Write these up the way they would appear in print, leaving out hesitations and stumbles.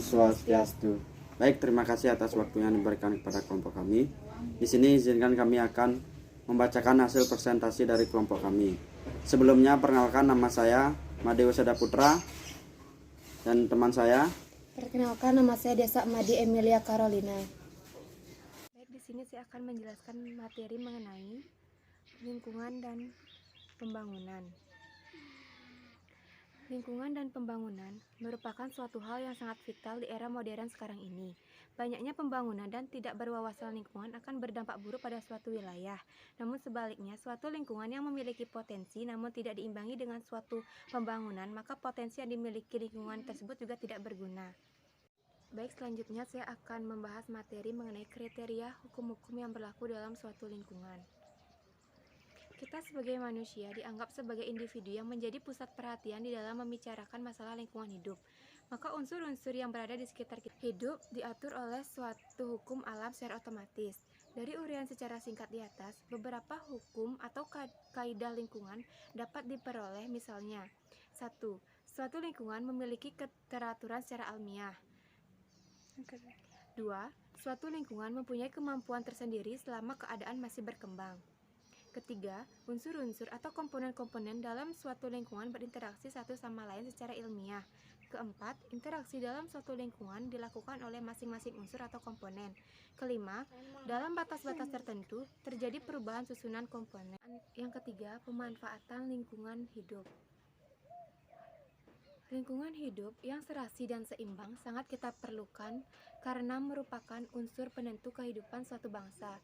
Swastiastu. Baik, terima kasih atas waktunya yang diberikan kepada kelompok kami. Di sini izinkan kami akan membacakan hasil presentasi dari kelompok kami. Sebelumnya perkenalkan, nama saya Made Wesada Putra dan teman saya. Perkenalkan, nama saya Desa Madi Emilia Carolina. Baik, di sini saya akan menjelaskan materi mengenai lingkungan dan pembangunan. Lingkungan dan pembangunan merupakan suatu hal yang sangat vital di era modern sekarang ini. Banyaknya pembangunan dan tidak berwawasan lingkungan akan berdampak buruk pada suatu wilayah. Namun sebaliknya, suatu lingkungan yang memiliki potensi namun tidak diimbangi dengan suatu pembangunan, maka potensi yang dimiliki lingkungan tersebut juga tidak berguna. Baik, selanjutnya saya akan membahas materi mengenai kriteria hukum-hukum yang berlaku dalam suatu lingkungan. Kita sebagai manusia dianggap sebagai individu yang menjadi pusat perhatian di dalam membicarakan masalah lingkungan hidup. Maka unsur-unsur yang berada di sekitar kita hidup diatur oleh suatu hukum alam secara otomatis. Dari uraian secara singkat di atas, beberapa hukum atau kaidah lingkungan dapat diperoleh, misalnya 1. Suatu lingkungan memiliki keteraturan secara alamiah. 2. Suatu lingkungan mempunyai kemampuan tersendiri selama keadaan masih berkembang. Ketiga, unsur-unsur atau komponen-komponen dalam suatu lingkungan berinteraksi satu sama lain secara ilmiah. Keempat, interaksi dalam suatu lingkungan dilakukan oleh masing-masing unsur atau komponen. Kelima, dalam batas-batas tertentu terjadi perubahan susunan komponen. Yang ketiga, pemanfaatan lingkungan hidup. Lingkungan hidup yang serasi dan seimbang sangat kita perlukan karena merupakan unsur penentu kehidupan suatu bangsa.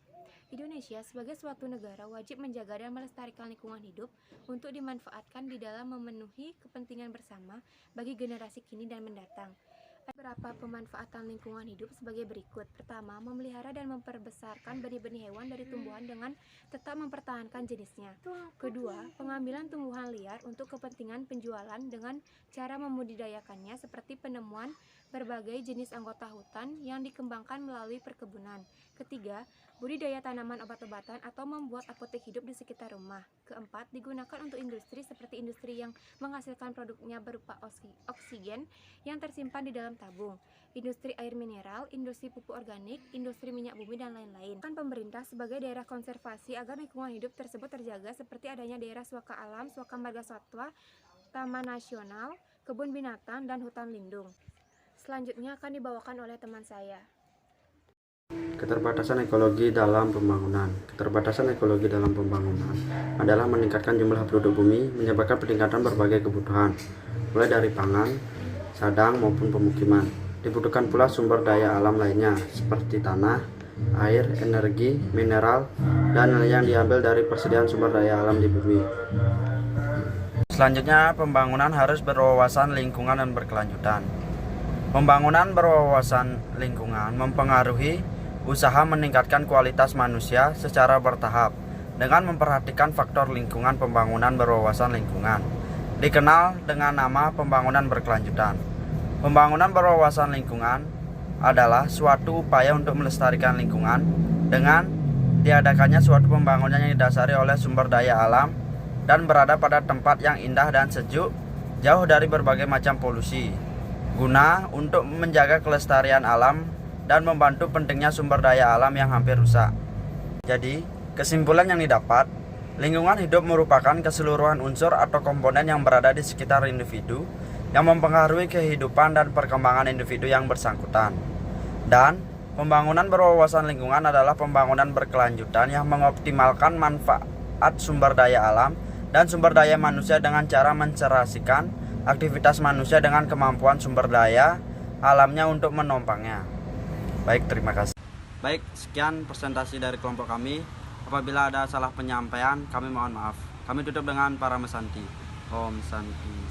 Indonesia sebagai suatu negara wajib menjaga dan melestarikan lingkungan hidup untuk dimanfaatkan di dalam memenuhi kepentingan bersama bagi generasi kini dan mendatang. Beberapa pemanfaatan lingkungan hidup sebagai berikut. Pertama, memelihara dan memperbesarkan benih-benih hewan dari tumbuhan dengan tetap mempertahankan jenisnya. Kedua, pengambilan tumbuhan liar untuk kepentingan penjualan dengan cara membudidayakannya seperti penemuan berbagai jenis anggota hutan yang dikembangkan melalui perkebunan. Ketiga, budidaya tanaman obat-obatan atau membuat apotek hidup di sekitar rumah. Keempat, digunakan untuk industri seperti industri yang menghasilkan produknya berupa oksigen yang tersimpan di dalam tabung, industri air mineral, industri pupuk organik, industri minyak bumi, dan lain-lain. Kan pemerintah sebagai daerah konservasi agar lingkungan hidup tersebut terjaga seperti adanya daerah suaka alam, suaka marga satwa, taman nasional, kebun binatang, dan hutan lindung. Selanjutnya akan dibawakan oleh teman saya. Keterbatasan ekologi dalam pembangunan. Keterbatasan ekologi dalam pembangunan adalah meningkatkan jumlah penduduk bumi, menyebabkan peningkatan berbagai kebutuhan, mulai dari pangan, sadang maupun pemukiman. Dibutuhkan pula sumber daya alam lainnya, seperti tanah, air, energi, mineral, dan yang diambil dari persediaan sumber daya alam di bumi. Selanjutnya, pembangunan harus berwawasan lingkungan dan berkelanjutan. Pembangunan berwawasan lingkungan mempengaruhi usaha meningkatkan kualitas manusia secara bertahap dengan memperhatikan faktor lingkungan. Pembangunan berwawasan lingkungan dikenal dengan nama pembangunan berkelanjutan. Pembangunan berwawasan lingkungan adalah suatu upaya untuk melestarikan lingkungan dengan diadakannya suatu pembangunan yang didasari oleh sumber daya alam dan berada pada tempat yang indah dan sejuk, jauh dari berbagai macam polusi, guna untuk menjaga kelestarian alam dan membantu pentingnya sumber daya alam yang hampir rusak. Jadi, kesimpulan yang didapat, lingkungan hidup merupakan keseluruhan unsur atau komponen yang berada di sekitar individu yang mempengaruhi kehidupan dan perkembangan individu yang bersangkutan. Dan, pembangunan berwawasan lingkungan adalah pembangunan berkelanjutan yang mengoptimalkan manfaat sumber daya alam dan sumber daya manusia dengan cara menserasikan aktivitas manusia dengan kemampuan sumber daya alamnya untuk menopangnya. Baik, terima kasih. Baik, sekian presentasi dari kelompok kami. Apabila ada salah penyampaian, kami mohon maaf. Kami tutup dengan para mesanti. Om Santi.